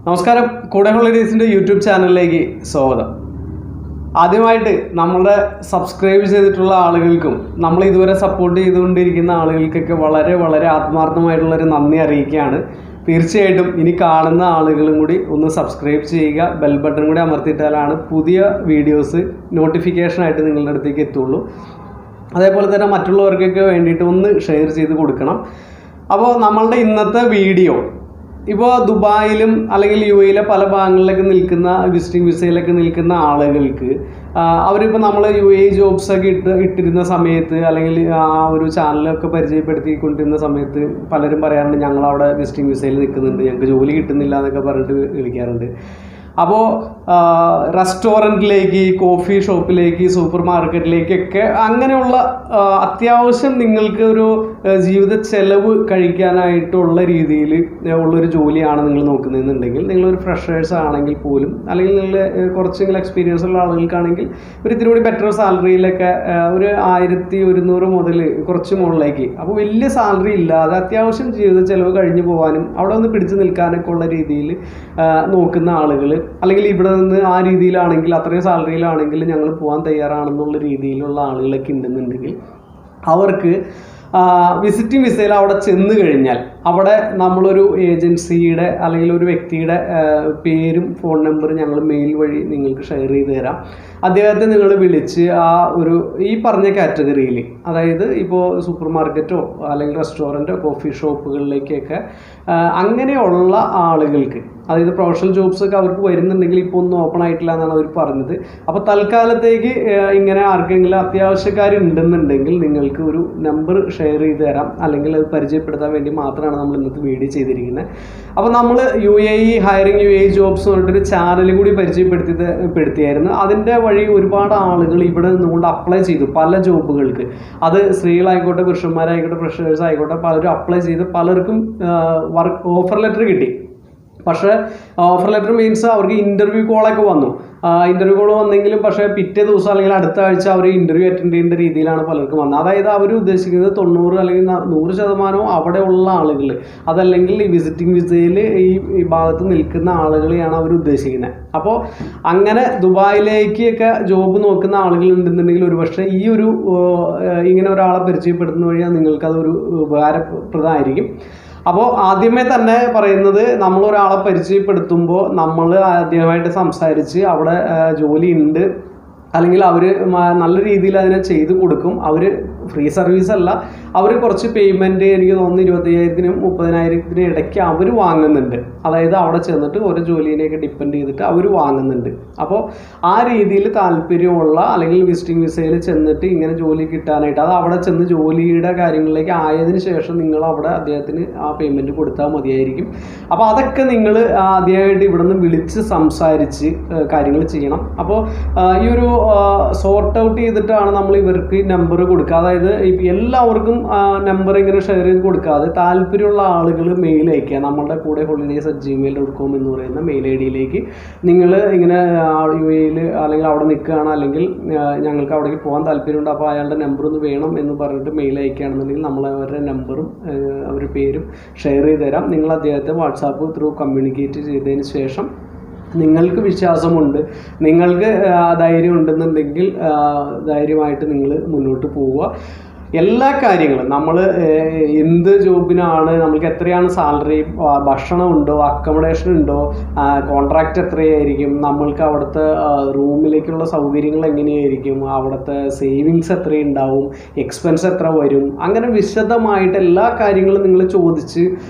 നമസ്കാരം, കൂടെ ഹോളിഡേയ്സിൻ്റെ യൂട്യൂബ് ചാനലിലേക്ക് സ്വാഗതം. ആദ്യമായിട്ട് നമ്മളുടെ സബ്സ്ക്രൈബ് ചെയ്തിട്ടുള്ള ആളുകൾക്കും നമ്മൾ ഇതുവരെ സപ്പോർട്ട് ചെയ്തുകൊണ്ടിരിക്കുന്ന ആളുകൾക്കൊക്കെ വളരെ വളരെ ആത്മാർത്ഥമായിട്ടുള്ളൊരു നന്ദി അറിയിക്കുകയാണ്. തീർച്ചയായിട്ടും ഇനി കാണുന്ന ആളുകളും കൂടി ഒന്ന് സബ്സ്ക്രൈബ് ചെയ്യുക, ബെൽ ബട്ടൺ കൂടി അമർത്തിയിട്ടാലാണ് പുതിയ വീഡിയോസ് നോട്ടിഫിക്കേഷനായിട്ട് നിങ്ങളുടെ അടുത്തേക്ക് എത്തുള്ളൂ. അതേപോലെ തന്നെ മറ്റുള്ളവർക്കൊക്കെ വേണ്ടിയിട്ട് ഒന്ന് ഷെയർ ചെയ്ത് കൊടുക്കണം. അപ്പോൾ നമ്മളുടെ ഇന്നത്തെ വീഡിയോ ഇപ്പോൾ ദുബായിലും അല്ലെങ്കിൽ യു എയിലെ പല ഭാഗങ്ങളിലൊക്കെ നിൽക്കുന്ന വിസിറ്റിംഗ് വിസയിലൊക്കെ നിൽക്കുന്ന ആളുകൾക്ക് അവരിപ്പോൾ നമ്മൾ യു എ ജോബ്സൊക്കെ ഇട്ടിരുന്ന സമയത്ത് അല്ലെങ്കിൽ ആ ഒരു ചാനലൊക്കെ പരിചയപ്പെടുത്തിക്കൊണ്ടിരുന്ന സമയത്ത് പലരും പറയാറുണ്ട് ഞങ്ങളവിടെ വിസിറ്റിംഗ് വിസയിൽ നിൽക്കുന്നുണ്ട്, ഞങ്ങൾക്ക് ജോലി കിട്ടുന്നില്ല എന്നൊക്കെ പറഞ്ഞിട്ട് വിളിക്കാറുണ്ട്. അപ്പോൾ റെസ്റ്റോറൻറ്റിലേക്ക്, കോഫി ഷോപ്പിലേക്ക്, സൂപ്പർ മാർക്കറ്റിലേക്കൊക്കെ അങ്ങനെയുള്ള അത്യാവശ്യം നിങ്ങൾക്ക് ഒരു ജീവിത ചെലവ് കഴിക്കാനായിട്ടുള്ള രീതിയിൽ ഉള്ളൊരു ജോലിയാണ് നിങ്ങൾ നോക്കുന്നതെന്നുണ്ടെങ്കിൽ, നിങ്ങളൊരു ഫ്രഷേഴ്സ് ആണെങ്കിൽ പോലും അല്ലെങ്കിൽ നിങ്ങൾ കുറച്ചെങ്കിലും എക്സ്പീരിയൻസ് ഉള്ള ആളുകൾക്കാണെങ്കിൽ ഒരു ഇത്തിരി കൂടി ബെറ്റർ സാലറിയിലൊക്കെ ഒരു 1100 മുതൽ കുറച്ച് മുകളിലേക്ക്, അപ്പോൾ വലിയ സാലറി ഇല്ലാതെ അത്യാവശ്യം ജീവിത ചെലവ് കഴിഞ്ഞു പോകാനും അവിടെ ഒന്ന് പിടിച്ചു നിൽക്കാനൊക്കെ ഉള്ള രീതിയിൽ നോക്കുന്ന ആളുകൾ, അല്ലെങ്കിൽ ഇവിടെ നിന്ന് ആ രീതിയിലാണെങ്കിൽ അത്രയും സാലറിയിലാണെങ്കിൽ ഞങ്ങൾ പോകാൻ തയ്യാറാണെന്നുള്ള രീതിയിലുള്ള ആളുകളൊക്കെ ഉണ്ടെന്നുണ്ടെങ്കിൽ അവർക്ക് വിസിറ്റിംഗ് വിസയിൽ അവിടെ ചെന്ന് കഴിഞ്ഞാൽ അവിടെ നമ്മളൊരു ഏജൻസിയുടെ അല്ലെങ്കിൽ ഒരു വ്യക്തിയുടെ പേരും ഫോൺ നമ്പറും ഞങ്ങൾ മെയിൽ വഴി നിങ്ങൾക്ക് ഷെയർ ചെയ്ത് തരാം. അദ്ദേഹത്തെ നിങ്ങൾ വിളിച്ച് ആ ഒരു ഈ പറഞ്ഞ കാറ്റഗറിയിൽ, അതായത് ഇപ്പോൾ സൂപ്പർ മാർക്കറ്റോ അല്ലെങ്കിൽ റെസ്റ്റോറൻറ്റോ കോഫി ഷോപ്പുകളിലേക്കൊക്കെ അങ്ങനെയുള്ള ആളുകൾക്ക്, അതായത് പ്രൊഫഷണൽ ജോബ്സൊക്കെ അവർക്ക് വരുന്നുണ്ടെങ്കിൽ ഇപ്പോൾ ഒന്നും ഓപ്പൺ ആയിട്ടില്ല എന്നാണ് അവർ പറഞ്ഞത്. അപ്പോൾ തൽക്കാലത്തേക്ക് ഇങ്ങനെ ആർക്കെങ്കിലും അത്യാവശ്യക്കാരുണ്ടെന്നുണ്ടെങ്കിൽ നിങ്ങൾക്ക് ഒരു നമ്പർ ഷെയർ ചെയ്ത് തരാം, അല്ലെങ്കിൽ അത് പരിചയപ്പെടുത്താൻ വേണ്ടി മാത്രമാണ് നമ്മൾ ഇന്നത്തെ വീഡിയോ ചെയ്തിരിക്കുന്നത്. അപ്പോൾ നമ്മൾ ഹയറിംഗ് യു എ ജോബ്സ് പറഞ്ഞിട്ടൊരു ചാനൽ കൂടി പരിചയപ്പെടുത്തിയായിരുന്നു. അതിൻ്റെ വഴി ഒരുപാട് ആളുകൾ ഇവിടെ നിന്നുകൊണ്ട് അപ്ലൈ ചെയ്തു പല ജോബുകൾക്ക്. അത് സ്ത്രീകളായിക്കോട്ടെ, പുരുഷന്മാരായിക്കോട്ടെ, ഫ്രഷേഴ്സ് ആയിക്കോട്ടെ, പലരും അപ്ലൈ ചെയ്ത് പലർക്കും ഓഫർ ലെറ്റർ കിട്ടി. പക്ഷേ ഓഫർ ലെറ്റർ മീൻസ് അവർക്ക് ഇൻ്റർവ്യൂ കോളൊക്കെ വന്നു. ഇൻ്റർവ്യൂ കോൾ വന്നെങ്കിലും പക്ഷേ പിറ്റേ ദിവസം അല്ലെങ്കിൽ അടുത്ത ആഴ്ച അവർ ഇൻ്റർവ്യൂ അറ്റൻഡ് ചെയ്യേണ്ട രീതിയിലാണ് പലർക്കും വന്നത്. അതായത് അവർ ഉദ്ദേശിക്കുന്നത് 90 അല്ലെങ്കിൽ 100% അവിടെ ഉള്ള ആളുകൾ, അതല്ലെങ്കിൽ ഈ വിസിറ്റിംഗ് വിസയിൽ ഈ ഭാഗത്ത് നിൽക്കുന്ന ആളുകളെയാണ് അവർ ഉദ്ദേശിക്കുന്നത്. അപ്പോൾ അങ്ങനെ ദുബായിലേക്കൊക്കെ ജോബ് നോക്കുന്ന ആളുകൾ ഉണ്ടെന്നുണ്ടെങ്കിൽ ഒരുപക്ഷെ ഈ ഒരു ഇങ്ങനെ ഒരാളെ പരിചയപ്പെടുത്തുന്ന വഴിയാൽ നിങ്ങൾക്കതൊരു ഉപകാരപ്രദമായിരിക്കും. അപ്പോൾ ആദ്യമേ തന്നെ പറയുന്നത്, നമ്മളൊരാളെ പരിചയപ്പെടുത്തുമ്പോൾ നമ്മൾ ആദ്യമായിട്ട് സംസാരിച്ച് അവിടെ ജോലി ഉണ്ട് അല്ലെങ്കിൽ അവർ നല്ല രീതിയിൽ അതിനെ ചെയ്ത് കൊടുക്കും. അവർ ഫ്രീ സർവീസ് അല്ല, അവർ കുറച്ച് പേയ്മെൻറ്റ്, എനിക്ക് തോന്നുന്നു 25,000-നും 30,000-നും ഇടയ്ക്ക് അവർ വാങ്ങുന്നുണ്ട്. അതായത് അവിടെ ചെന്നിട്ട് ഓരോ ജോലിനെയൊക്കെ ഡിപ്പെൻഡ് ചെയ്തിട്ട് അവർ വാങ്ങുന്നുണ്ട്. അപ്പോൾ ആ രീതിയിൽ താല്പര്യമുള്ള അല്ലെങ്കിൽ വിസിറ്റിംഗ് വിസയിൽ ചെന്നിട്ട് ഇങ്ങനെ ജോലി കിട്ടാനായിട്ട്, അത് അവിടെ ചെന്ന് ജോലിയുടെ കാര്യങ്ങളിലേക്ക് ആയതിനു ശേഷം നിങ്ങൾ അവിടെ അദ്ദേഹത്തിന് ആ പേയ്മെൻറ്റ് കൊടുത്താൽ മതിയായിരിക്കും. അപ്പോൾ അതൊക്കെ നിങ്ങൾ ആദ്യമായിട്ട് ഇവിടെ നിന്ന് വിളിച്ച് സംസാരിച്ച് കാര്യങ്ങൾ ചെയ്യണം. അപ്പോൾ ഈ ഒരു സോർട്ട് ഔട്ട് ചെയ്തിട്ടാണ് നമ്മൾ ഇവർക്ക് നമ്പർ കൊടുക്കുക. അതായത് എല്ലാവർക്കും നമ്പർ ഇങ്ങനെ ഷെയർ ചെയ്ത് കൊടുക്കാതെ താല്പര്യമുള്ള ആളുകൾ മെയിൽ അയക്കുക. നമ്മളുടെ കൂടെ holidays@gmail.com എന്ന് പറയുന്ന മെയിൽ ഐ ഡിയിലേക്ക് നിങ്ങൾ ഇങ്ങനെ യു എയിൽ അല്ലെങ്കിൽ അവിടെ നിൽക്കുകയാണ്, അല്ലെങ്കിൽ ഞങ്ങൾക്ക് അവിടേക്ക് പോകാൻ താല്പര്യമുണ്ട്, അപ്പോൾ അയാളുടെ നമ്പർ ഒന്ന് വേണം എന്ന് പറഞ്ഞിട്ട് മെയിൽ അയക്കുകയാണെന്നുണ്ടെങ്കിൽ നമ്മൾ അവരുടെ നമ്പറും അവരുടെ പേരും ഷെയർ ചെയ്ത് തരാം. നിങ്ങൾ അദ്ദേഹത്തെ വാട്സാപ്പ് ത്രൂ കമ്മ്യൂണിക്കേറ്റ് ചെയ്തതിന് ശേഷം നിങ്ങൾക്ക് വിശ്വാസമുണ്ട്, നിങ്ങൾക്ക് ധൈര്യം ഉണ്ടെന്നുണ്ടെങ്കിൽ ധൈര്യമായിട്ട് നിങ്ങൾ മുന്നോട്ട് പോവുക. എല്ലാ കാര്യങ്ങളും നമ്മൾ എന്ത് ജോബിനാണ്, നമ്മൾക്ക് എത്രയാണ് സാലറി, ഭക്ഷണം ഉണ്ടോ, അക്കോമഡേഷൻ ഉണ്ടോ, കോൺട്രാക്റ്റ് എത്രയായിരിക്കും, നമ്മൾക്ക് അവിടുത്തെ റൂമിലേക്കുള്ള സൗകര്യങ്ങൾ എങ്ങനെയായിരിക്കും, അവിടുത്തെ സേവിങ്സ് എത്രയുണ്ടാവും, എക്സ്പെൻസ് എത്ര വരും, അങ്ങനെ വിശദമായിട്ട് എല്ലാ കാര്യങ്ങളും നിങ്ങൾ ചോദിച്ച്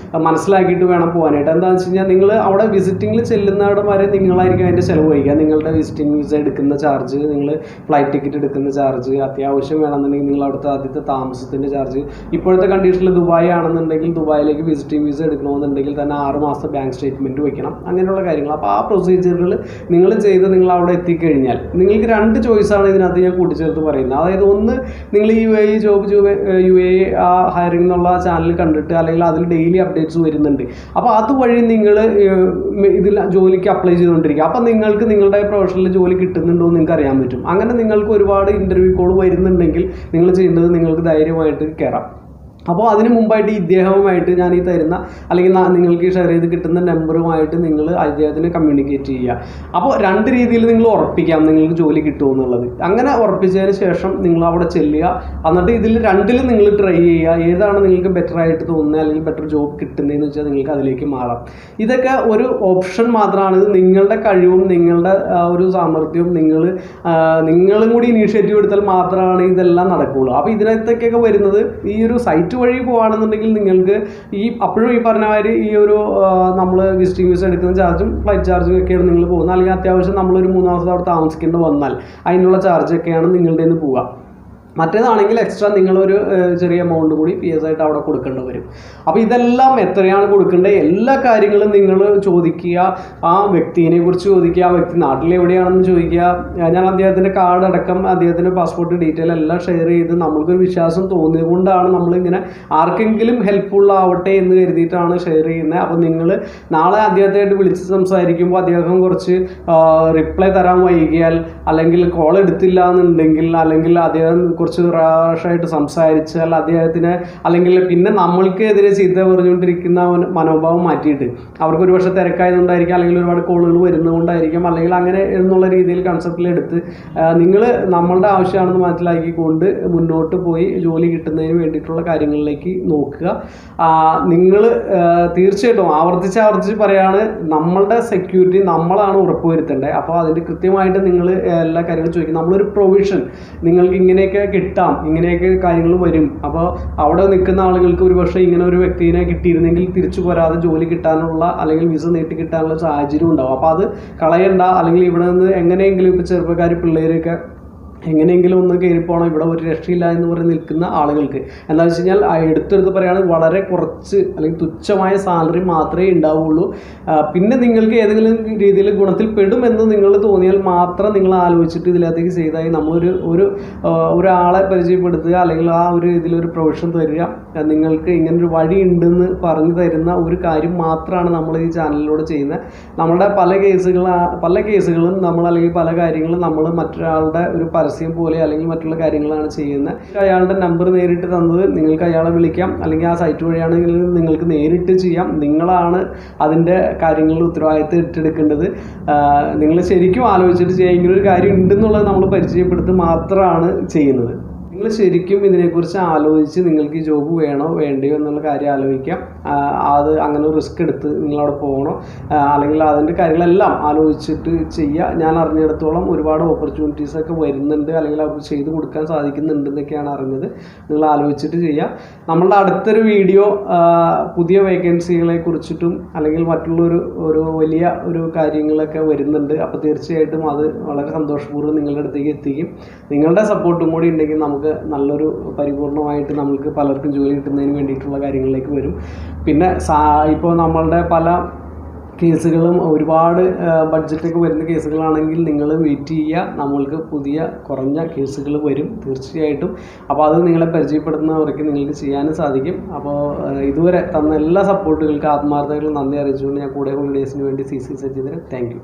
മനസ്സിലാക്കിയിട്ട് വേണം പോകാനായിട്ട്. എന്താണെന്ന് വെച്ച് കഴിഞ്ഞാൽ നിങ്ങൾ അവിടെ വിസിറ്റിങ്ങിൽ ചെല്ലുന്നിടം വരെ നിങ്ങളായിരിക്കും അതിൻ്റെ ചിലവ് വഹിക്കുക. നിങ്ങളുടെ വിസിറ്റിംഗ് വിസ എടുക്കുന്ന ചാർജ്, നിങ്ങൾ ഫ്ലൈറ്റ് ടിക്കറ്റ് എടുക്കുന്ന ചാർജ്, അത്യാവശ്യം വേണമെന്നുണ്ടെങ്കിൽ നിങ്ങൾ അവിടുത്തെ ആദ്യത്തെ താമസത്തിൻ്റെ ചാർജ്. ഇപ്പോഴത്തെ കണ്ടീഷനിൽ ദുബായ് ആണെന്നുണ്ടെങ്കിൽ ദുബായിലേക്ക് വിസിറ്റിംഗ് വിസ എടുക്കണമെന്നുണ്ടെങ്കിൽ തന്നെ 6 മാസം ബാങ്ക് സ്റ്റേറ്റ്മെൻറ്റ് വയ്ക്കണം, അങ്ങനെയുള്ള കാര്യങ്ങൾ. അപ്പോൾ ആ പ്രൊസീജിയറുകൾ നിങ്ങൾ ചെയ്ത് നിങ്ങൾ അവിടെ എത്തിക്കഴിഞ്ഞാൽ നിങ്ങൾക്ക് 2 ചോയ്സാണ് ഇതിനകത്ത് ഞാൻ കൂട്ടിച്ചേർത്ത് പറയുന്നത്. അതായത് ഒന്ന്, നിങ്ങൾ ഈ യു എ ഹയറിംഗ് എന്നുള്ള ചാനൽ കണ്ടിട്ട് അല്ലെങ്കിൽ അതിൽ ഡെയിലി അപ്ഡേറ്റ്സ് വരുന്നുണ്ട്, അപ്പോൾ അതുവഴി നിങ്ങൾ ഇതിൽ ജോലിക്ക് അപ്ലൈ ചെയ്തുകൊണ്ടിരിക്കുക. അപ്പോൾ നിങ്ങൾക്ക് നിങ്ങളുടെ പ്രൊഫഷനിൽ ജോലി കിട്ടുന്നുണ്ടോ എന്ന് നിങ്ങൾക്ക് അറിയാൻ പറ്റും. അങ്ങനെ നിങ്ങൾക്ക് ഒരുപാട് ഇൻ്റർവ്യൂ കോൾ വരുന്നുണ്ടെങ്കിൽ നിങ്ങൾ ചെയ്യേണ്ടത് നിങ്ങൾക്ക് ധൈര്യമായിട്ട് കയറാം. അപ്പോൾ അതിന് മുമ്പായിട്ട് ഇദ്ദേഹവുമായിട്ട് ഞാൻ ഈ തരുന്ന അല്ലെങ്കിൽ നിങ്ങൾക്ക് ഷെയർ ചെയ്ത് കിട്ടുന്ന നമ്പറുമായിട്ട് നിങ്ങൾ അദ്ദേഹത്തിന് കമ്മ്യൂണിക്കേറ്റ് ചെയ്യുക. അപ്പോൾ 2 രീതിയിൽ നിങ്ങൾ ഉറപ്പിക്കാം നിങ്ങൾക്ക് ജോലി കിട്ടുമെന്നുള്ളത്. അങ്ങനെ ഉറപ്പിച്ചതിന് ശേഷം നിങ്ങൾ അവിടെ ചെല്ലുക. എന്നിട്ട് ഇതിൽ 2ലും നിങ്ങൾ ട്രൈ ചെയ്യുക. ഏതാണ് നിങ്ങൾക്ക് ബെറ്റർ ആയിട്ട് തോന്നുന്നത് അല്ലെങ്കിൽ ബെറ്റർ ജോബ് കിട്ടുന്നതെന്ന് വെച്ചാൽ നിങ്ങൾക്ക് അതിലേക്ക് മാറാം. ഇതൊക്കെ ഒരു ഓപ്ഷൻ മാത്രമാണ്. ഇത് നിങ്ങളുടെ കഴിവും നിങ്ങളുടെ ഒരു സാമർഥ്യവും നിങ്ങളും കൂടി ഇനീഷ്യേറ്റീവ് എടുത്താൽ മാത്രമാണ് ഇതെല്ലാം നടക്കുകയുള്ളൂ. അപ്പോൾ ഇതിനകത്തേക്കൊക്കെ വരുന്നത് ഈ ഒരു സൈറ്റ് വഴി പോകുകയാണെന്നുണ്ടെങ്കിൽ നിങ്ങൾക്ക് അപ്പോഴും ഈ പറഞ്ഞ മാതിരി ഈ ഒരു നമ്മൾ വിസിറ്റിംഗ് വിസ എടുക്കുന്ന ചാർജും ഫ്ലൈറ്റ് ചാർജും ഒക്കെയാണ് നിങ്ങൾ പോകുന്നത്. അല്ലെങ്കിൽ അത്യാവശ്യം നമ്മളൊരു 3 ദിവസം അവിടെ താമസിക്കേണ്ടി വന്നാൽ അതിനുള്ള ചാർജൊക്കെയാണ് നിങ്ങളുടെ നിന്ന് പോവുക. മറ്റേതാണെങ്കിൽ എക്സ്ട്രാ നിങ്ങളൊരു ചെറിയ എമൗണ്ട് കൂടി PS ആയിട്ട് അവിടെ കൊടുക്കേണ്ടി വരും. അപ്പോൾ ഇതെല്ലാം എത്രയാണ് കൊടുക്കേണ്ടത് എല്ലാ കാര്യങ്ങളും നിങ്ങൾ ചോദിക്കുക. ആ വ്യക്തിയെ കുറിച്ച് ചോദിക്കുക. ആ വ്യക്തി നാട്ടിലെവിടെയാണെന്ന് ചോദിക്കുക. ഞാൻ അദ്ദേഹത്തിൻ്റെ കാർഡ് അടക്കം അദ്ദേഹത്തിൻ്റെ പാസ്പോർട്ട് ഡീറ്റെയിൽ എല്ലാം ഷെയർ ചെയ്ത് നമ്മൾക്കൊരു വിശ്വാസം തോന്നിയത് കൊണ്ടാണ് നമ്മളിങ്ങനെ ആർക്കെങ്കിലും ഹെൽപ്ഫുൾ ആവട്ടെ എന്ന് കരുതിയിട്ടാണ് ഷെയർ ചെയ്യുന്നത്. അപ്പോൾ നിങ്ങൾ നാളെ അദ്ദേഹത്തായിട്ട് വിളിച്ച് സംസാരിക്കുമ്പോൾ അദ്ദേഹം കുറച്ച് റിപ്ലൈ തരാൻ വൈകിയാൽ അല്ലെങ്കിൽ കോൾ എടുത്തില്ല എന്നുണ്ടെങ്കിൽ അല്ലെങ്കിൽ അദ്ദേഹം കുറച്ച് റാഷായിട്ട് സംസാരിച്ചാൽ അദ്ദേഹത്തിന് അല്ലെങ്കിൽ പിന്നെ നമ്മൾക്കെതിരെ ചീത്ത പറഞ്ഞുകൊണ്ടിരിക്കുന്ന മനോഭാവം മാറ്റിയിട്ട് അവർക്ക് ഒരു പക്ഷേ തിരക്കായതുകൊണ്ടായിരിക്കും അല്ലെങ്കിൽ ഒരുപാട് കോളുകൾ വരുന്നതുകൊണ്ടായിരിക്കും അല്ലെങ്കിൽ അങ്ങനെ എന്നുള്ള രീതിയിൽ കൺസെപ്റ്റിലെടുത്ത് നിങ്ങൾ നമ്മളുടെ ആവശ്യമാണെന്ന് മനസ്സിലാക്കിക്കൊണ്ട് മുന്നോട്ട് പോയി ജോലി കിട്ടുന്നതിന് വേണ്ടിയിട്ടുള്ള കാര്യങ്ങളിലേക്ക് നോക്കുക. നിങ്ങൾ തീർച്ചയായിട്ടും ആവർത്തിച്ച് പറയാണ് നമ്മളുടെ സെക്യൂരിറ്റി നമ്മളാണ് ഉറപ്പുവരുത്തേണ്ടത്. അപ്പോൾ അതിൻ്റെ കൃത്യമായിട്ട് നിങ്ങൾ എല്ലാ കാര്യങ്ങളും ചോദിക്കും. നമ്മളൊരു പ്രൊവിഷൻ നിങ്ങൾക്ക് ഇങ്ങനെയൊക്കെ കിട്ടാം, ഇങ്ങനെയൊക്കെ കാര്യങ്ങൾ വരും. അപ്പോൾ അവിടെ നിൽക്കുന്ന ആളുകൾക്ക് ഒരു പക്ഷേ ഇങ്ങനെ ഒരു വ്യക്തിനെ കിട്ടിയിരുന്നെങ്കിൽ തിരിച്ചു പോരാതെ ജോലി കിട്ടാനുള്ള അല്ലെങ്കിൽ വിസ നീട്ടി കിട്ടാനുള്ള സാഹചര്യം ഉണ്ടാവും. അപ്പോൾ അത് കളയണ്ട. അല്ലെങ്കിൽ ഇവിടെ നിന്ന് എങ്ങനെയെങ്കിലും ഇപ്പോൾ ചെറുപ്പക്കാർ പിള്ളേരൊക്കെ എങ്ങനെയെങ്കിലും ഒന്ന് കയറിപ്പോകണം, ഇവിടെ ഒരു രക്ഷയില്ല എന്ന് പറഞ്ഞ് നിൽക്കുന്ന ആളുകൾക്ക് എന്താണെന്ന് വെച്ച് കഴിഞ്ഞാൽ എടുത്തെടുത്ത് പറയുകയാണെങ്കിൽ വളരെ കുറച്ച് അല്ലെങ്കിൽ തുച്ഛമായ സാലറി മാത്രമേ ഉണ്ടാവുള്ളൂ. പിന്നെ നിങ്ങൾക്ക് ഏതെങ്കിലും രീതിയിൽ ഗുണത്തിൽ പെടുമെന്ന് നിങ്ങൾ തോന്നിയാൽ മാത്രം നിങ്ങൾ ആലോചിച്ചിട്ട് ഇതിനകത്തേക്ക് ചെയ്താൽ ഒരാളെ പരിചയപ്പെടുത്തുക അല്ലെങ്കിൽ ആ ഒരു ഇതിലൊരു പ്രൊവിഷൻ തരിക. നിങ്ങൾക്ക് ഇങ്ങനൊരു വഴി ഉണ്ടെന്ന് പറഞ്ഞു തരുന്ന ഒരു കാര്യം മാത്രമാണ് നമ്മൾ ഈ ചാനലിലൂടെ ചെയ്യുന്നത്. നമ്മുടെ പല കേസുകളും നമ്മൾ അല്ലെങ്കിൽ പല കാര്യങ്ങളും നമ്മൾ മറ്റൊരാളുടെ ഒരു പരസ്യം പോലെ അല്ലെങ്കിൽ മറ്റുള്ള കാര്യങ്ങളാണ് ചെയ്യുന്നത്. അയാളുടെ നമ്പർ നേരിട്ട് തന്നത് നിങ്ങൾക്ക് അയാളെ വിളിക്കാം, അല്ലെങ്കിൽ ആ സൈറ്റ് വഴിയാണെങ്കിൽ നിങ്ങൾക്ക് നേരിട്ട് ചെയ്യാം. നിങ്ങളാണ് അതിൻ്റെ കാര്യങ്ങളിൽ ഉത്തരവാദിത്തം ഏറ്റെടുക്കേണ്ടത്. നിങ്ങൾ ശരിക്കും ആലോചിച്ചിട്ട് ചെയ്യുക. ഇങ്ങനൊരു കാര്യം ഉണ്ടെന്നുള്ളത് നമ്മൾ പരിചയപ്പെടുത്തി മാത്രമാണ് ചെയ്യുന്നത്. നിങ്ങൾ ശരിക്കും ഇതിനെക്കുറിച്ച് ആലോചിച്ച് നിങ്ങൾക്ക് ഈ ജോബ് വേണോ വേണ്ടയോ എന്നുള്ള കാര്യം ആലോചിക്കാം. അത് അങ്ങനെ റിസ്ക് എടുത്ത് നിങ്ങളവിടെ പോകണോ അല്ലെങ്കിൽ അതിൻ്റെ കാര്യങ്ങളെല്ലാം ആലോചിച്ചിട്ട് ചെയ്യുക. ഞാൻ അറിഞ്ഞിടത്തോളം ഒരുപാട് ഓപ്പർച്യൂണിറ്റീസൊക്കെ വരുന്നുണ്ട് അല്ലെങ്കിൽ അവർക്ക് ചെയ്ത് കൊടുക്കാൻ സാധിക്കുന്നുണ്ടെന്നൊക്കെയാണ് അറിഞ്ഞത്. നിങ്ങൾ ആലോചിച്ചിട്ട് ചെയ്യുക. നമ്മളുടെ അടുത്തൊരു വീഡിയോ പുതിയ വേക്കൻസികളെ കുറിച്ചിട്ടും അല്ലെങ്കിൽ ഒരു വലിയ ഒരു കാര്യങ്ങളൊക്കെ വരുന്നുണ്ട്. അപ്പോൾ തീർച്ചയായിട്ടും അത് വളരെ സന്തോഷപൂർവ്വം നിങ്ങളുടെ അടുത്തേക്ക് എത്തിക്കും. നിങ്ങളുടെ സപ്പോർട്ടും കൂടി ഉണ്ടെങ്കിൽ നമുക്ക് നല്ലൊരു പരിപൂർണമായിട്ട് നമുക്ക് പലർക്കും ജോലി കിട്ടുന്നതിന് വേണ്ടിയിട്ടുള്ള കാര്യങ്ങളിലേക്ക് വരും. പിന്നെ ഇപ്പോൾ നമ്മളുടെ പല കേസുകളും ഒരുപാട് ബഡ്ജറ്റൊക്കെ വരുന്ന കേസുകളാണെങ്കിൽ നിങ്ങൾ വെയിറ്റ് ചെയ്യുക. നമ്മൾക്ക് പുതിയ കുറഞ്ഞ കേസുകൾ വരും തീർച്ചയായിട്ടും. അപ്പോൾ അത് നിങ്ങളെ പരിചയപ്പെടുന്നവർക്ക് നിങ്ങൾക്ക് ചെയ്യാനും സാധിക്കും. അപ്പോൾ ഇതുവരെ തന്ന എല്ലാ സപ്പോർട്ടുകൾക്ക് ആത്മാർത്ഥമായിട്ടുള്ള നന്ദി അറിയിച്ചുകൊണ്ട് ഞാൻ കൂടെ ഹോളിഡേയ്സിന് വേണ്ടി CC സച്ചിന്ദ്രൻ. Thank you.